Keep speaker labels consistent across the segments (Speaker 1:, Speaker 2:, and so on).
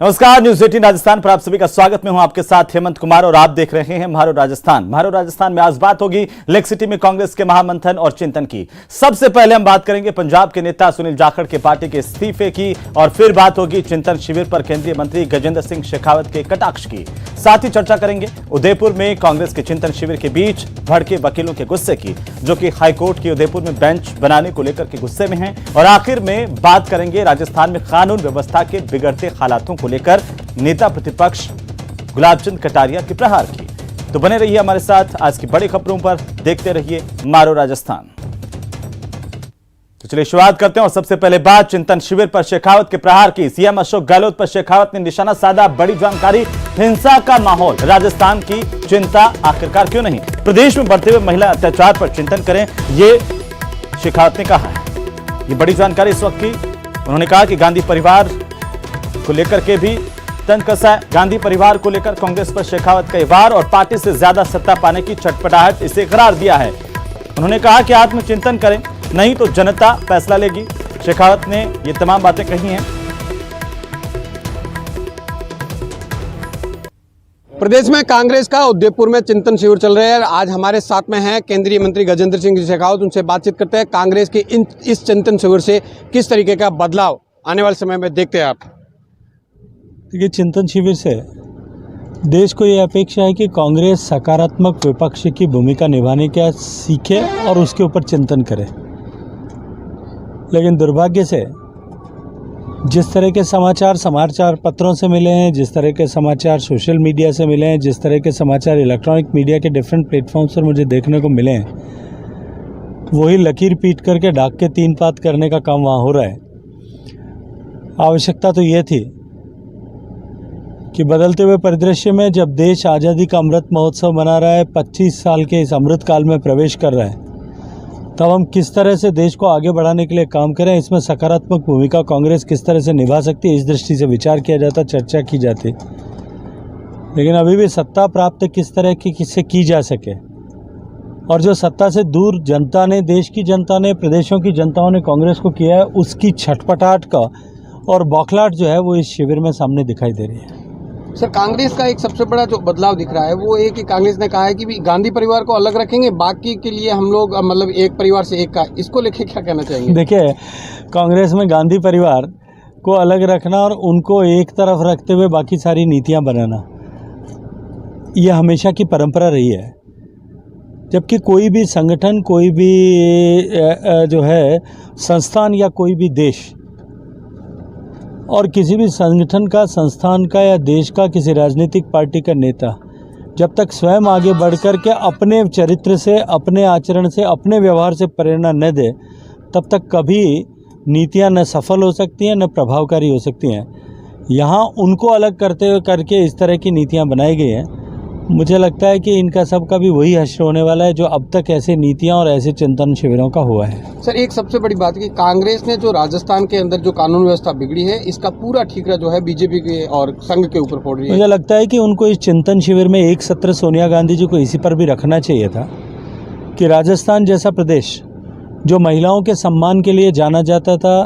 Speaker 1: नमस्कार, न्यूज 18 राजस्थान पर आप सभी का स्वागत। मैं हूं आपके साथ हेमंत कुमार और आप देख रहे हैं म्हारो राजस्थान। म्हारो राजस्थान में आज बात होगी लेक सिटी में कांग्रेस के महामंथन और चिंतन की। सबसे पहले हम बात करेंगे पंजाब के नेता सुनील जाखड़ के पार्टी के इस्तीफे की और फिर बात होगी चिंतन शिविर पर केंद्रीय मंत्री गजेंद्र सिंह शेखावत के कटाक्ष की। साथ ही चर्चा करेंगे उदयपुर में कांग्रेस के चिंतन शिविर के बीच भड़के वकीलों के गुस्से की, जो कि हाईकोर्ट की उदयपुर में बेंच बनाने को लेकर के गुस्से में हैं। और आखिर में बात करेंगे राजस्थान में कानून व्यवस्था के बिगड़ते हालातों को लेकर नेता प्रतिपक्ष गुलाबचंद कटारिया के प्रहार की। तो बने रहिए हमारे साथ आज की बड़ी खबरों पर, देखते रहिए म्हारो राजस्थान। तो चलिए शुरुआत करते हैं और सबसे पहले बात चिंतन शिविर पर शेखावत के प्रहार की। सीएम अशोक गहलोत पर शेखावत ने निशाना साधा। बड़ी जानकारी, हिंसा का माहौल, राजस्थान की चिंता आखिरकार क्यों नहीं? प्रदेश में बढ़ते हुए महिला अत्याचार पर चिंतन करें, ये शेखावत ने कहा है। ये बड़ी जानकारी इस वक्त की। उन्होंने कहा कि गांधी परिवार को लेकर के भी तंज कसा है। गांधी परिवार को लेकर कांग्रेस पर शेखावत का वार और पार्टी से ज्यादा सत्ता पाने की छटपटाहट, इसे करार दिया है। उन्होंने कहा कि आत्मचिंतन करें, नहीं तो जनता फैसला लेगी। शेखावत ने ये तमाम बातें कही हैं।
Speaker 2: प्रदेश में कांग्रेस का उदयपुर में चिंतन शिविर चल रहे हैं। आज हमारे साथ में हैं केंद्रीय मंत्री गजेंद्र सिंह शेखावत। उनसे बातचीत करते हैं कांग्रेस के इस चिंतन शिविर से किस तरीके का बदलाव आने वाले समय में देखते हैं आप।
Speaker 3: देखिए, चिंतन शिविर से देश को ये अपेक्षा है कि कांग्रेस सकारात्मक विपक्ष की भूमिका निभाने का सीखे और उसके ऊपर चिंतन करे। लेकिन दुर्भाग्य से जिस तरह के समाचार पत्रों से मिले हैं, जिस तरह के समाचार सोशल मीडिया से मिले हैं, जिस तरह के समाचार इलेक्ट्रॉनिक मीडिया के डिफरेंट प्लेटफॉर्म्स पर मुझे देखने को मिले हैं, वही लकीर पीट करके ढाक के तीन पात करने का काम वहाँ हो रहा है। आवश्यकता तो ये थी कि बदलते हुए परिदृश्य में जब देश आज़ादी का अमृत महोत्सव मना रहा है, 25 साल के इस अमृत काल में प्रवेश कर रहा है, तब हम किस तरह से देश को आगे बढ़ाने के लिए काम करें, इसमें सकारात्मक भूमिका कांग्रेस किस तरह से निभा सकती है, इस दृष्टि से विचार किया जाता, चर्चा की जाती। लेकिन अभी भी सत्ता प्राप्त किस तरह की किससे की जा सके, और जो सत्ता से दूर जनता ने, देश की जनता ने, प्रदेशों की जनताओं ने कांग्रेस को किया है, उसकी छटपटाहट का और बौखलाहट जो है वो इस शिविर में सामने दिखाई दे रही है।
Speaker 2: सर, कांग्रेस का एक सबसे बड़ा जो बदलाव दिख रहा है वो ये कि कांग्रेस ने कहा है कि भी गांधी परिवार को अलग रखेंगे, बाकी के लिए हम लोग मतलब एक परिवार से एक का। इसको लेके क्या कहना चाहेंगे?
Speaker 3: देखिए, कांग्रेस में गांधी परिवार को अलग रखना और उनको एक तरफ रखते हुए बाकी सारी नीतियां बनाना, यह हमेशा की परंपरा रही है। जबकि कोई भी संगठन, कोई भी जो है संस्थान या कोई भी देश, और किसी भी संगठन का, संस्थान का या देश का किसी राजनीतिक पार्टी का नेता जब तक स्वयं आगे बढ़कर के अपने चरित्र से, अपने आचरण से, अपने व्यवहार से प्रेरणा न दे, तब तक कभी नीतियां न सफल हो सकती हैं, न प्रभावकारी हो सकती हैं। यहाँ उनको अलग करते हुए करके इस तरह की नीतियां बनाई गई हैं। मुझे लगता है कि इनका सबका भी वही हश्र होने वाला है जो अब तक ऐसे नीतियां और ऐसे चिंतन शिविरों का हुआ है।
Speaker 2: सर, एक सबसे बड़ी बात कि कांग्रेस ने जो राजस्थान के अंदर जो कानून व्यवस्था बिगड़ी है, इसका पूरा ठीकरा जो है बीजेपी के और संघ के ऊपर फोड़ रही है।
Speaker 3: मुझे लगता है कि उनको इस चिंतन शिविर में एक सत्र सोनिया गांधी जी को इसी पर भी रखना चाहिए था कि राजस्थान जैसा प्रदेश जो महिलाओं के सम्मान के लिए जाना जाता था,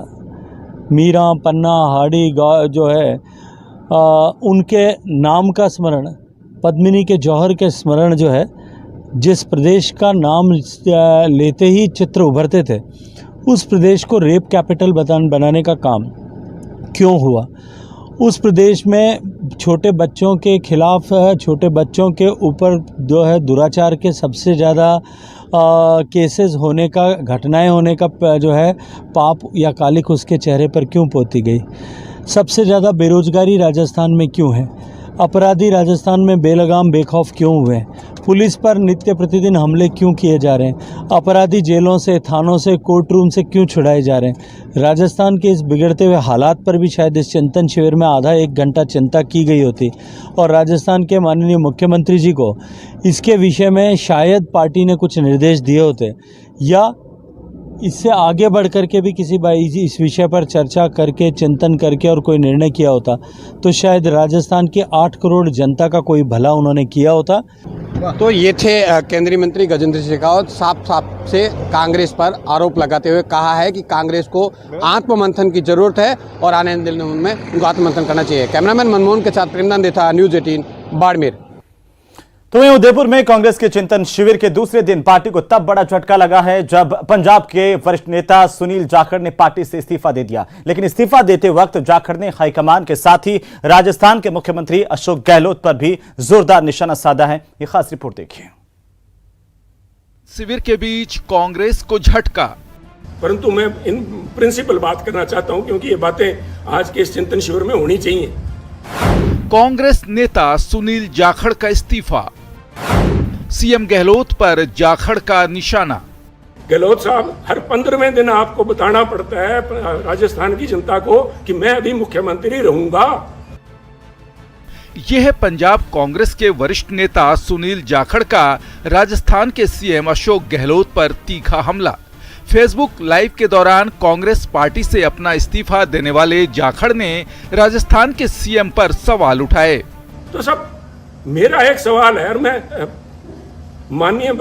Speaker 3: मीरा, पन्ना, हाड़ी जो है उनके नाम का स्मरण, पद्मिनी के जौहर के स्मरण जो है, जिस प्रदेश का नाम लेते ही चित्र उभरते थे, उस प्रदेश को रेप कैपिटल बनाने का काम क्यों हुआ? उस प्रदेश में छोटे बच्चों के खिलाफ, छोटे बच्चों के ऊपर जो है दुराचार के सबसे ज़्यादा केसेस होने का, घटनाएं होने का जो है पाप या कालिक उसके चेहरे पर क्यों पोती गई? सबसे ज़्यादा बेरोजगारी राजस्थान में क्यों है? अपराधी राजस्थान में बेलगाम बेखौफ क्यों हुए? पुलिस पर नित्य प्रतिदिन हमले क्यों किए जा रहे हैं? अपराधी जेलों से, थानों से, कोर्ट रूम से क्यों छुड़ाए जा रहे हैं? राजस्थान के इस बिगड़ते हुए हालात पर भी शायद इस चिंतन शिविर में आधा एक घंटा चिंता की गई होती और राजस्थान के माननीय मुख्यमंत्री जी को इसके विषय में शायद पार्टी ने कुछ निर्देश दिए होते, या इससे आगे बढ़ करके भी किसी इस विषय पर चर्चा करके चिंतन करके और कोई निर्णय किया होता तो शायद राजस्थान की 8 करोड़ जनता का कोई भला उन्होंने किया होता।
Speaker 2: तो ये थे केंद्रीय मंत्री गजेंद्र सिंह शेखावत। साफ साफ से कांग्रेस पर आरोप लगाते हुए कहा है कि कांग्रेस को आत्ममंथन की जरूरत है और आने वाले दिनों में उनको आत्ममंथन करना चाहिए। कैमरामैन मनमोहन के साथ प्रेमदान देथा, न्यूज़ 18 बाड़मेर।
Speaker 1: तो वहीं उदयपुर में कांग्रेस के चिंतन शिविर के दूसरे दिन पार्टी को तब बड़ा झटका लगा है जब पंजाब के वरिष्ठ नेता सुनील जाखड़ ने पार्टी से इस्तीफा दे दिया। लेकिन इस्तीफा देते वक्त जाखड़ ने हाईकमान के साथ ही राजस्थान के मुख्यमंत्री अशोक गहलोत पर भी जोरदार निशाना साधा है। ये खास रिपोर्ट देखिए।
Speaker 4: शिविर के बीच कांग्रेस को झटका,
Speaker 5: परंतु मैं इन प्रिंसिपल बात करना चाहता हूं क्योंकि ये बातें आज के इस चिंतन शिविर में होनी चाहिए।
Speaker 4: कांग्रेस नेता सुनील जाखड़ का इस्तीफा, सीएम गहलोत पर जाखड़ का निशाना।
Speaker 5: गहलोत साहब, हर 15वें दिन आपको बताना पड़ता है राजस्थान की जनता को कि मैं अभी मुख्यमंत्री रहूंगा।
Speaker 4: यह है पंजाब कांग्रेस के वरिष्ठ नेता सुनील जाखड़ का राजस्थान के सीएम अशोक गहलोत पर तीखा हमला। फेसबुक लाइव के दौरान कांग्रेस पार्टी से अपना इस्तीफा देने वाले जाखड़ ने राजस्थान के सीएम पर सवाल उठाए।
Speaker 5: तो सब मेरा एक सवाल है और मैं मैं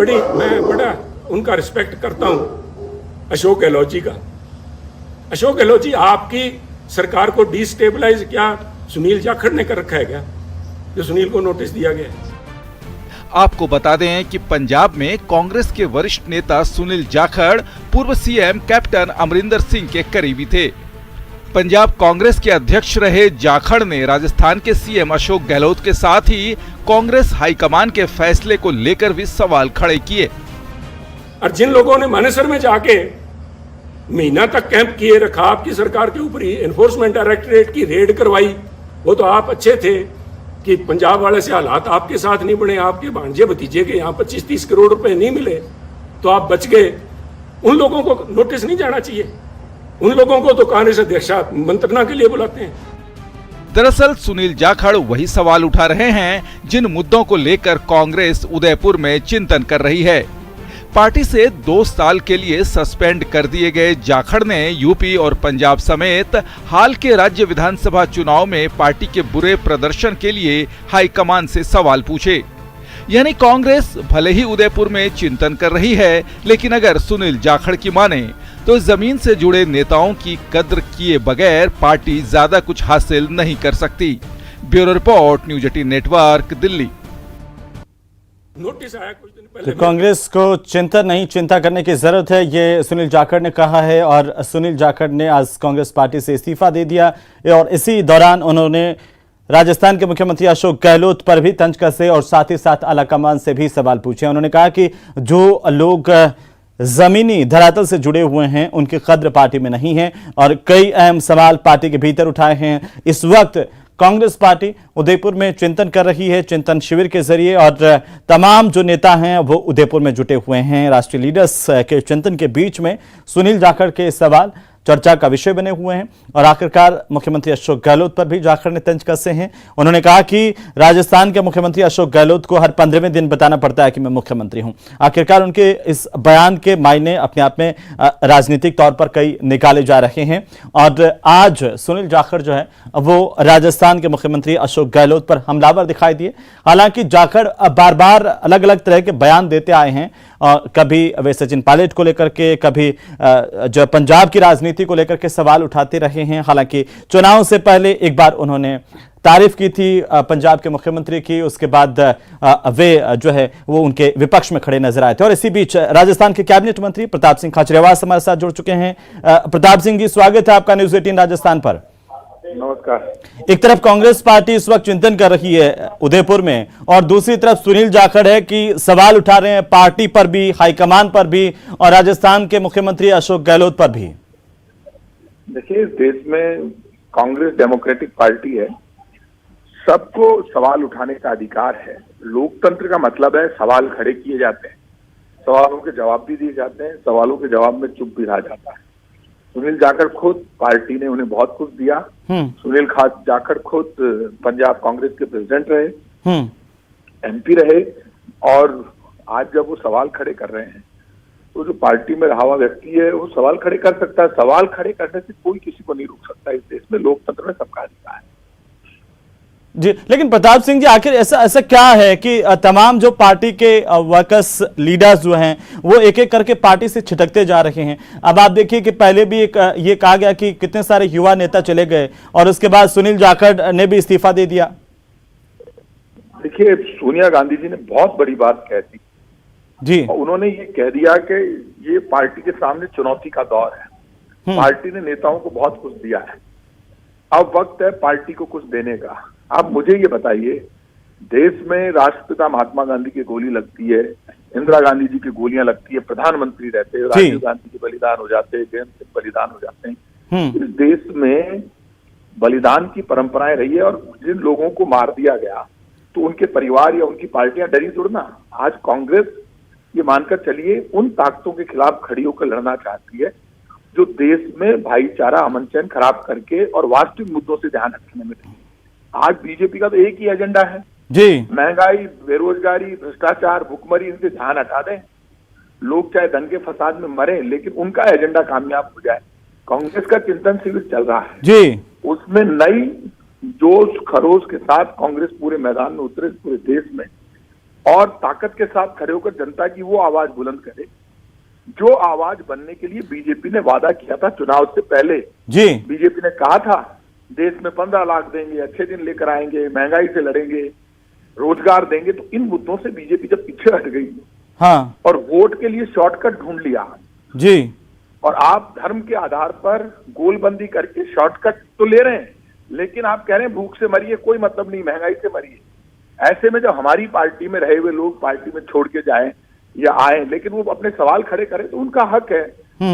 Speaker 5: बड़ा उनका रिस्पेक्ट करता हूं अशोक गहलोत जी का। अशोक गहलोत जी, आपकी सरकार को डिस्टेबलाइज क्या सुनील जाखड़ ने कर रखा है क्या, जो सुनील को नोटिस दिया गया है?
Speaker 4: आपको बता दें कि पंजाब में कांग्रेस के वरिष्ठ नेता सुनील जाखड़ पूर्व सीएम कैप्टन अमरिंदर सिंह के करीबी थे। पंजाब कांग्रेस के अध्यक्ष रहे जाखड़ ने राजस्थान के सीएम अशोक गहलोत के साथ ही कांग्रेस हाईकमान के फैसले को लेकर भी सवाल खड़े किए।
Speaker 5: और जिन लोगों ने मानेसर में जाके महीना तक कैंप किए रखा, आपकी सरकार के ऊपर ही एनफोर्समेंट डायरेक्टरेट की रेड करवाई, वो तो आप अच्छे थे कि पंजाब वाले से हालात आपके साथ नहीं बने, आपके भांजे भतीजे के यहाँ 25-30 करोड़ रुपए नहीं मिले तो आप बच गए। उन लोगों को नोटिस नहीं जाना चाहिए? उन लोगों को तो कांग्रेस अध्यक्ष मंत्रणा के लिए बुलाते हैं।
Speaker 4: दरअसल सुनील जाखड़ वही सवाल उठा रहे हैं जिन मुद्दों को लेकर कांग्रेस उदयपुर में चिंतन कर रही है। पार्टी से 2 साल के लिए सस्पेंड कर दिए गए जाखड़ ने यूपी और पंजाब समेत हाल के राज्य विधानसभा चुनाव में पार्टी के बुरे प्रदर्शन के लिए हाईकमान से सवाल पूछे। यानी कांग्रेस भले ही उदयपुर में चिंतन कर रही है, लेकिन अगर सुनील जाखड़ की माने तो जमीन से जुड़े नेताओं की कद्र किए बगैर पार्टी ज्यादा कुछ हासिल नहीं कर सकती। Bureau report, news 18 network, Delhi.
Speaker 5: Notice आया कुछ दिन पहले।
Speaker 1: तो कांग्रेस को चिंता नहीं, चिंता करने की जरूरत है, ये सुनील जाखड़ ने कहा है। और सुनील जाखड़ ने आज कांग्रेस पार्टी से इस्तीफा दे दिया और इसी दौरान उन्होंने राजस्थान के मुख्यमंत्री अशोक गहलोत पर भी तंज कसे और साथ ही साथ आलाकमान से भी सवाल पूछे। उन्होंने कहा कि जो लोग जमीनी धरातल से जुड़े हुए हैं उनकी कद्र पार्टी में नहीं है और कई अहम सवाल पार्टी के भीतर उठाए हैं। इस वक्त कांग्रेस पार्टी उदयपुर में चिंतन कर रही है, चिंतन शिविर के जरिए, और तमाम जो नेता हैं वो उदयपुर में जुटे हुए हैं। राष्ट्रीय लीडर्स के चिंतन के बीच में सुनील जाखड़ के सवाल चर्चा का विषय बने हुए हैं और आखिरकार मुख्यमंत्री अशोक गहलोत पर भी जाखड़ ने तंज कसे हैं। उन्होंने कहा कि राजस्थान के मुख्यमंत्री अशोक गहलोत को हर 15वें दिन बताना पड़ता है कि मैं मुख्यमंत्री हूं। आखिरकार उनके इस बयान के मायने अपने आप में राजनीतिक तौर पर कई निकाले जा रहे हैं और आज सुनील जाखड़ जो है वो राजस्थान के मुख्यमंत्री अशोक गहलोत पर हमलावर दिखाई दिए। हालांकि जाखड़ बार बार अलग अलग तरह के बयान देते आए हैं, कभी वे सचिन पायलट को लेकर के, कभी जो पंजाब की राजनीति को लेकर के सवाल उठाते रहे हैं। हालांकि चुनाव से पहले एक बार उन्होंने तारीफ की थी पंजाब के मुख्यमंत्री की, उसके बाद वे जो है वो उनके विपक्ष में खड़े नजर आए थे। और इसी बीच राजस्थान के कैबिनेट मंत्री प्रताप सिंह खाचरियावास हमारे साथ जुड़ चुके हैं। प्रताप सिंह जी, स्वागत है आपका न्यूज़ 18 राजस्थान पर।
Speaker 5: नमस्कार।
Speaker 1: एक तरफ कांग्रेस पार्टी इस वक्त चिंतन कर रही है उदयपुर में और दूसरी तरफ सुनील जाखड़ है कि सवाल उठा रहे हैं पार्टी पर भी, हाईकमान पर भी और राजस्थान के मुख्यमंत्री अशोक गहलोत पर भी।
Speaker 6: देखिए, इस देश में कांग्रेस डेमोक्रेटिक पार्टी है, सबको सवाल उठाने का अधिकार है। लोकतंत्र का मतलब है सवाल खड़े किए जाते हैं, सवालों के जवाब भी दिए जाते हैं, सवालों के जवाब में चुप भी रहा जाता है। सुनील जाखड़ खुद, पार्टी ने उन्हें बहुत कुछ दिया। सुनील जाखड़ खुद पंजाब कांग्रेस के प्रेसिडेंट रहे, एमपी रहे, और आज जब वो सवाल खड़े कर रहे हैं तो जो पार्टी में रहा हुआ व्यक्ति है वो सवाल खड़े कर सकता है। सवाल खड़े करने से कोई किसी को नहीं रोक सकता। इस देश में लोकतंत्र में सबका अधिकार है।
Speaker 1: जी, लेकिन प्रताप सिंह जी, आखिर ऐसा क्या है कि तमाम जो पार्टी के वर्कर्स लीडर्स जो हैं वो एक एक करके पार्टी से छिटकते जा रहे हैं। अब आप देखिए कि पहले भी ये कहा गया कि कितने सारे युवा नेता चले गए और उसके बाद सुनील जाखड़ ने भी इस्तीफा दे दिया।
Speaker 6: देखिए, सोनिया गांधी जी ने बहुत बड़ी बात कह दी
Speaker 1: जी।
Speaker 6: उन्होंने ये कह दिया कि ये पार्टी के सामने चुनौती का दौर है। पार्टी ने नेताओं को बहुत कुछ दिया है, अब वक्त है पार्टी को कुछ देने का। आप मुझे ये बताइए, देश में राष्ट्रपिता महात्मा गांधी की गोली लगती है, इंदिरा गांधी जी की गोलियां लगती है, प्रधानमंत्री रहते हैं, राजीव गांधी जी बलिदान हो जाते हैं, जयंत सिंह बलिदान हो जाते हैं। इस देश में बलिदान की परंपराएं रही है और जिन लोगों को मार दिया गया तो उनके परिवार या उनकी पार्टियां डरी जुड़ना। आज कांग्रेस ये मानकर चलिए उन ताकतों के खिलाफ खड़ी होकर लड़ना चाहती है जो देश में भाईचारा अमन चैन खराब करके और वास्तविक मुद्दों से ध्यान रखने में लगी। आज बीजेपी का तो एक ही एजेंडा है
Speaker 1: जी,
Speaker 6: महंगाई, बेरोजगारी, भ्रष्टाचार, भुखमरी, इनसे ध्यान हटा दें। लोग चाहे दंगे फसाद में मरे लेकिन उनका एजेंडा कामयाब हो जाए। कांग्रेस का चिंतन शिविर चल रहा है
Speaker 1: जी,
Speaker 6: उसमें नई जोश खरोश के साथ कांग्रेस पूरे मैदान में उतरे पूरे देश में और ताकत के साथ खड़े होकर जनता की वो आवाज बुलंद करे जो आवाज बनने के लिए बीजेपी ने वादा किया था चुनाव से पहले।
Speaker 1: जी,
Speaker 6: बीजेपी ने कहा था देश में 15 लाख देंगे, अच्छे दिन लेकर आएंगे, महंगाई से लड़ेंगे, रोजगार देंगे। तो इन मुद्दों से बीजेपी जब पीछे हट गई
Speaker 1: हाँ
Speaker 6: और वोट के लिए शॉर्टकट ढूंढ लिया
Speaker 1: जी,
Speaker 6: और आप धर्म के आधार पर गोलबंदी करके शॉर्टकट तो ले रहे हैं लेकिन आप कह रहे हैं भूख से मरिए, कोई मतलब नहीं, महंगाई से मरिए। ऐसे में जब हमारी पार्टी में रहे हुए लोग पार्टी में छोड़ के जाएं या आए लेकिन वो अपने सवाल खड़े करें तो उनका हक है।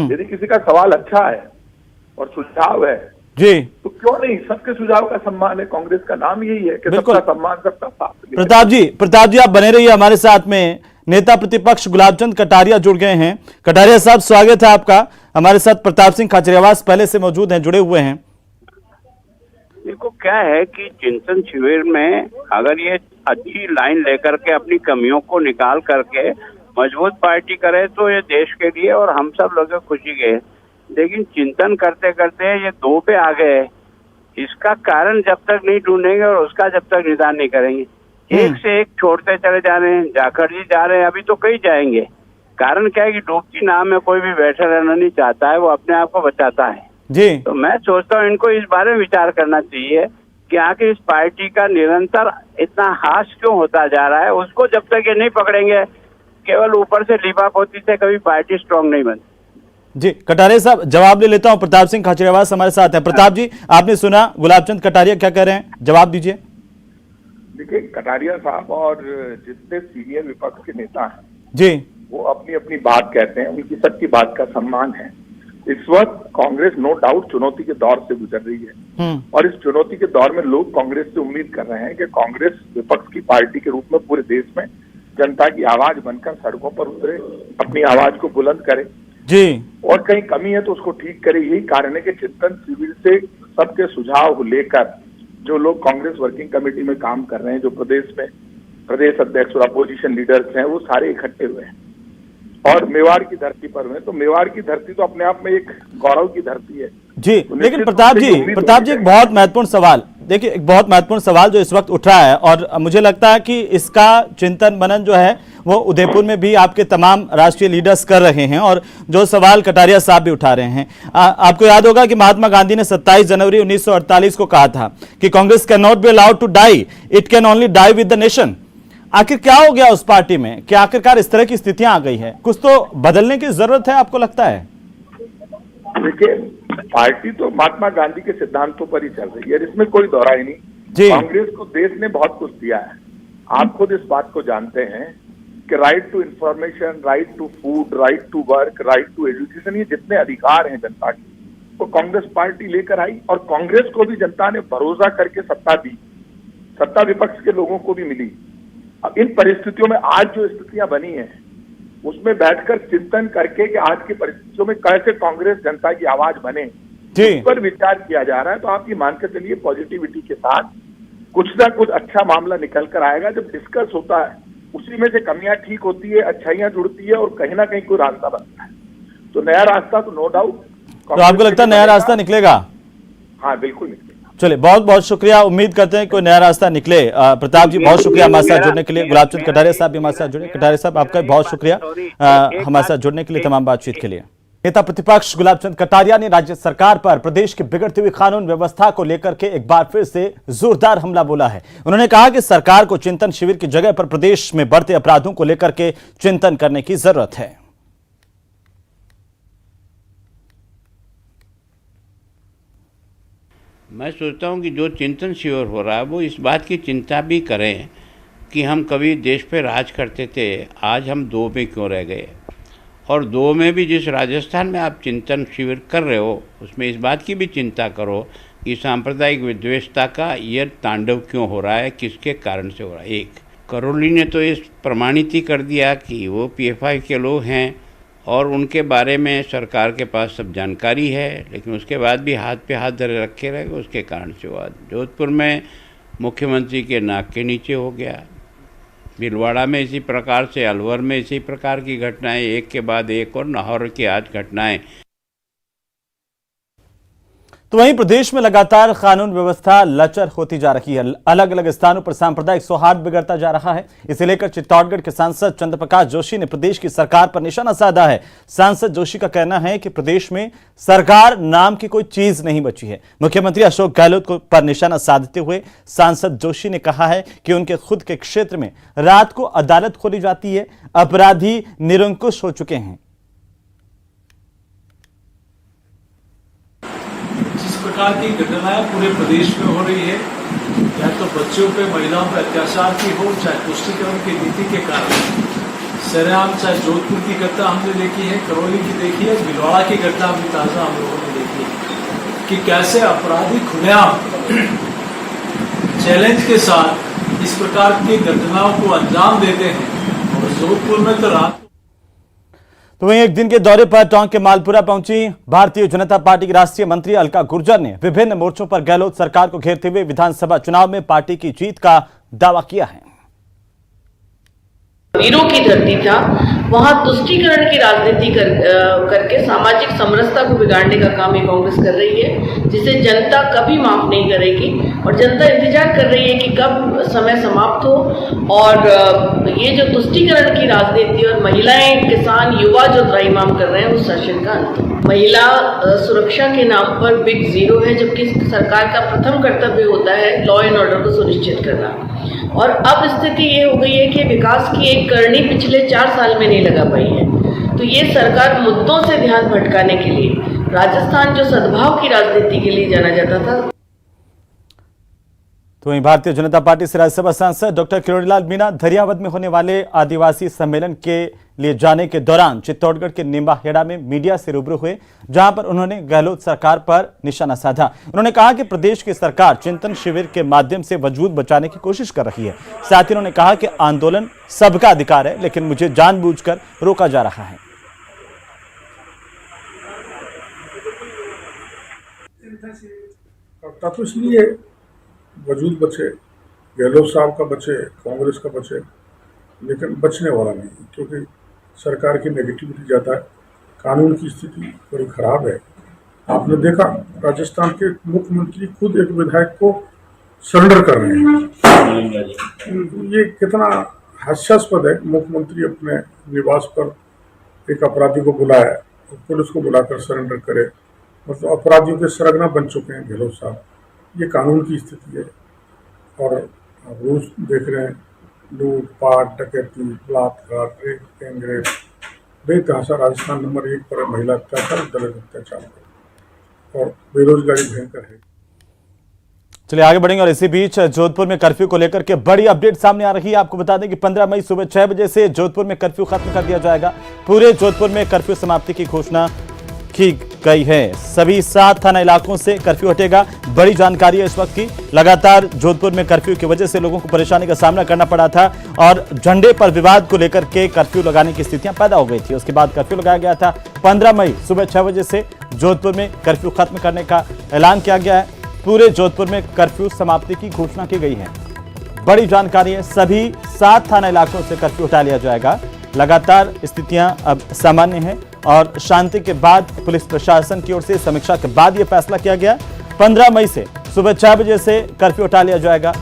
Speaker 6: यदि किसी का सवाल अच्छा है और सुझाव है
Speaker 1: जी,
Speaker 6: तो क्यों नहीं, सबके सुझाव का सम्मान है। कांग्रेस का नाम यही है कि सबका सम्मान, सबका साथ।
Speaker 1: प्रताप जी आप बने रहिए हमारे साथ में। नेता प्रतिपक्ष गुलाबचंद कटारिया जुड़ गए हैं। कटारिया साहब, स्वागत है आपका। हमारे साथ प्रताप सिंह खाचरियावास पहले से मौजूद हैं, जुड़े हुए हैं।
Speaker 7: देखो क्या है कि चिंतन शिविर में अगर ये अच्छी लाइन लेकर के अपनी कमियों को निकाल करके मजबूत पार्टी करे तो ये देश के लिए और हम सब लोग खुशी के। लेकिन चिंतन करते करते ये दो पे आ गए, इसका कारण जब तक नहीं ढूंढेंगे और उसका जब तक निदान नहीं करेंगे, एक से एक छोड़ते चले जा रहे हैं। जाखड़ जी जा रहे हैं, अभी तो कई जाएंगे। कारण क्या है कि डूबती नाव में कोई भी बैठा रहना नहीं चाहता है, वो अपने आप को बचाता है
Speaker 1: जी।
Speaker 7: तो मैं सोचता हूँ इनको इस बारे में विचार करना चाहिए कि आखिर इस पार्टी का निरंतर इतना हास क्यों होता जा रहा है। उसको जब तक ये नहीं पकड़ेंगे, केवल ऊपर से लिपापोती से कभी पार्टी स्ट्रांग नहीं बनती। जी,
Speaker 1: कटारिया साहब जवाब ले लेता हूं। प्रताप सिंह खाचरियावास हमारे साथ है। प्रताप जी, आपने सुना गुलाबचंद कटारिया क्या कह रहे हैं, जवाब दीजिए।
Speaker 6: देखिए, कटारिया साहब और जितने सीनियर विपक्ष के नेता हैं
Speaker 1: जी,
Speaker 6: वो अपनी अपनी बात कहते हैं, उनकी सबकी बात का सम्मान है। इस वक्त कांग्रेस नो डाउट चुनौती के दौर से गुजर रही है और इस चुनौती के दौर में लोग कांग्रेस से उम्मीद कर रहे हैं कि कांग्रेस विपक्ष की पार्टी के रूप में पूरे देश में जनता की आवाज बनकर सड़कों पर उतरे, अपनी आवाज को बुलंद करे
Speaker 1: जी, और
Speaker 6: कहीं कमी है तो उसको ठीक करे। यही कारण है कि चिंतन शिविर से सबके सुझाव लेकर जो लोग कांग्रेस वर्किंग कमेटी में काम कर रहे हैं, जो प्रदेश में प्रदेश अध्यक्ष और अपोजिशन लीडर्स हैं, वो सारे इकट्ठे हुए हैं और मेवाड़ की धरती पर हुए। तो मेवाड़ की धरती तो अपने आप में एक गौरव की धरती है
Speaker 1: जी।
Speaker 6: तो
Speaker 1: लेकिन प्रताप जी एक बहुत महत्वपूर्ण सवाल, देखिए एक बहुत महत्वपूर्ण सवाल जो इस वक्त उठ रहा है और मुझे लगता है कि इसका चिंतन मनन जो है वो उदयपुर में भी आपके तमाम राष्ट्रीय लीडर्स कर रहे हैं और जो सवाल कटारिया साहब भी उठा रहे हैं। आपको याद होगा कि महात्मा गांधी ने 27 जनवरी 1948 को कहा था कि Congress can not be allowed to die, it can only die with the nation. आखिर क्या हो गया उस पार्टी में कि आखिरकार इस तरह की स्थितियां आ गई है? कुछ तो बदलने की जरूरत है, आपको लगता है?
Speaker 6: देखिए, पार्टी तो महात्मा गांधी के सिद्धांतों पर ही चल रही है, इसमें कोई दोहराई नहीं। कांग्रेस को देश ने बहुत कुछ दिया है, आप खुद इस बात को जानते हैं कि right to information, right to food, right to work, right to education, ये जितने अधिकार हैं जनता के, वो कांग्रेस पार्टी लेकर आई और कांग्रेस को भी जनता ने भरोसा करके सत्ता दी, सत्ता विपक्ष के लोगों को भी मिली। अब इन परिस्थितियों में आज जो स्थितियां बनी हैं उसमें बैठकर चिंतन करके कि आज की परिस्थितियों में कैसे कांग्रेस जनता की आवाज बने, इस पर विचार किया जा रहा है। तो आप ये मानकर चलिए पॉजिटिविटी के साथ कुछ ना कुछ अच्छा मामला निकल कर आएगा। जब डिस्कस होता है उसी में से कमियां ठीक होती है, अच्छाइयां जुड़ती है और कहीं ना कहीं कोई रास्ता बनता है। तो नया रास्ता तो नो डाउट।
Speaker 1: तो आपको लगता है नया रास्ता निकलेगा?
Speaker 6: हाँ बिल्कुल निकलेगा।
Speaker 1: चलिए, बहुत बहुत शुक्रिया। उम्मीद करते हैं कोई नया रास्ता निकले। प्रताप जी, बहुत शुक्रिया हमारे साथ जुड़ने के लिए। गुलाबचंद कटारिया साहब भी हमारे साथ जुड़े। कटारिया साहब, आपका बहुत शुक्रिया हमारे साथ जुड़ने के लिए, तमाम बातचीत के लिए। नेता प्रतिपक्ष गुलाबचंद कटारिया ने राज्य सरकार पर प्रदेश की बिगड़ती हुई कानून व्यवस्था को लेकर के एक बार फिर से जोरदार हमला बोला है। उन्होंने कहा कि सरकार को चिंतन शिविर की जगह पर प्रदेश में बढ़ते अपराधों को लेकर के चिंतन करने की जरूरत है।
Speaker 8: मैं सोचता हूं कि जो चिंतन शिविर हो रहा है वो इस बात की चिंता भी करें कि हम कभी देश पे राज करते थे, आज हम दो में क्यों रह गए। और दो में भी जिस राजस्थान में आप चिंतन शिविर कर रहे हो उसमें इस बात की भी चिंता करो कि सांप्रदायिक विद्वेषता का यह तांडव क्यों हो रहा है, किसके कारण से हो रहा है। एक करोली ने तो इस प्रमाणित ही कर दिया कि वो PFI के लोग हैं और उनके बारे में सरकार के पास सब जानकारी है, लेकिन उसके बाद भी हाथ पे हाथ धरे रखे रहे, उसके कारण से हुआ। जोधपुर में मुख्यमंत्री के नाक के नीचे हो गया, भीलवाड़ा में इसी प्रकार से, अलवर में इसी प्रकार की घटनाएं एक के बाद एक, और लाहौर की आज घटनाएं।
Speaker 1: तो वहीं प्रदेश में लगातार कानून व्यवस्था लचर होती जा रही है। अलग अलग स्थानों पर सांप्रदायिक सौहार्द बिगड़ता जा रहा है। इसे लेकर चित्तौड़गढ़ के सांसद चंद्रप्रकाश जोशी ने प्रदेश की सरकार पर निशाना साधा है। सांसद जोशी का कहना है कि प्रदेश में सरकार नाम की कोई चीज नहीं बची है। मुख्यमंत्री अशोक गहलोत को पर निशाना साधते हुए सांसद जोशी ने कहा है कि उनके खुद के क्षेत्र में रात को अदालत खोली जाती है, अपराधी निरंकुश हो चुके हैं।
Speaker 9: प्रकार की घटनाएं पूरे प्रदेश में हो रही है, या तो बच्चों पे, महिलाओं पे अत्याचार की हो, चाहे तुष्टीकरण की नीति के कारण सरेआम, चाहे जोधपुर की घटना हमने देखी है, करौली की देखी है, भीलवाड़ा की घटना अभी ताजा हम लोगों ने देखी है कि कैसे अपराधी खुलेआम चैलेंज के साथ इस प्रकार की घटनाओं को अंजाम देते हैं। और जोधपुर में तो रात
Speaker 1: तो वहीं एक दिन के दौरे पर टोंक के मालपुरा पहुंची भारतीय जनता पार्टी की राष्ट्रीय मंत्री अलका गुर्जर ने विभिन्न मोर्चों पर गहलोत सरकार को घेरते हुए विधानसभा चुनाव में पार्टी की जीत का दावा किया है।
Speaker 10: वीरों की धरती था, वहां तुष्टीकरण की राजनीति करके सामाजिक समरसता को बिगाड़ने का काम ये कांग्रेस कर रही है, जिसे जनता कभी माफ नहीं करेगी। और जनता इंतजार कर रही है कि कब समय समाप्त हो और ये जो तुष्टीकरण की राजनीति और महिलाएं, किसान, युवा जो त्राहिमाम कर रहे हैं उस शासन का अंत हो। महिला सुरक्षा के नाम पर बिग जीरो है, जबकि सरकार का प्रथम कर्तव्य होता है लॉ एंड ऑर्डर को सुनिश्चित करना। और अब स्थिति ये हो गई है कि विकास की एक करनी पिछले 4 साल में नहीं लगा पाई है। तो ये सरकार मुद्दों से ध्यान भटकाने के लिए, राजस्थान जो सद्भाव की राजनीति के लिए जाना जाता था।
Speaker 1: तो वहीं भारतीय जनता पार्टी से राज्यसभा सांसद डॉक्टर किरोड़ीलाल मीणा धरियावद में होने वाले आदिवासी सम्मेलन के लिए जाने के दौरान चित्तौड़गढ़ के निम्बाहेड़ा में मीडिया से रूबरू हुए, जहां पर उन्होंने गहलोत सरकार पर निशाना साधा। उन्होंने कहा कि प्रदेश की सरकार चिंतन शिविर के माध्यम से वजूद बचाने की कोशिश कर रही है। साथ ही उन्होंने कहा कि आंदोलन सबका अधिकार है, लेकिन मुझे जानबूझकर रोका जा रहा है।
Speaker 11: तो इसलिए वजूद बचे, गहलोत साहब का बचे, कांग्रेस का बचे, लेकिन बचने वाला नहीं, क्योंकि सरकार की नेगेटिविटी ज़्यादा है, कानून की स्थिति बड़ी खराब है। आपने देखा राजस्थान के मुख्यमंत्री खुद एक विधायक को सरेंडर कर रहे हैं। ये कितना हास्यास्पद है। मुख्यमंत्री अपने निवास पर एक अपराधी को बुलाया और पुलिस को बुलाकर सरेंडर करे, मतलब अपराधियों के सरगना बन चुके हैं गहलोत साहब। ये कानून की स्थिति है। और रोज देख रहे हैं लूट पाट, डकैती, बलात्कार, रेप, गैंगरेप, बेतहाशा राजस्थान नंबर 1 पर है महिला अत्याचार, दलित अत्याचार पर, और बेरोजगारी भयंकर है।
Speaker 1: चलिए आगे बढ़ेंगे। और इसी बीच जोधपुर में कर्फ्यू को लेकर के बड़ी अपडेट सामने आ रही है। आपको बता दें कि 15 मई सुबह 6 बजे से जोधपुर में कर्फ्यू खत्म कर दिया जाएगा। पूरे जोधपुर में कर्फ्यू समाप्ति की घोषणा की गई है। सभी 7 थाना इलाकों से कर्फ्यू हटेगा। बड़ी जानकारी है इस वक्त की। लगातार जोधपुर में कर्फ्यू की वजह से लोगों को परेशानी का सामना करना पड़ा था और झंडे पर विवाद को लेकर के कर्फ्यू लगाने की स्थितियां पैदा हो गई थी। उसके बाद कर्फ्यू लगाया गया था। 15 मई सुबह 6 बजे से जोधपुर में कर्फ्यू खत्म करने का ऐलान किया गया है। पूरे जोधपुर में कर्फ्यू समाप्ति की घोषणा की गई है। बड़ी जानकारी है। सभी 7 थाना इलाकों से कर्फ्यू हटा लिया जाएगा। लगातार स्थितियां अब सामान्य हैं और शांति के बाद पुलिस प्रशासन की ओर से समीक्षा के बाद यह फैसला किया गया। 15 मई से सुबह 6 बजे से कर्फ्यू हटा लिया जाएगा।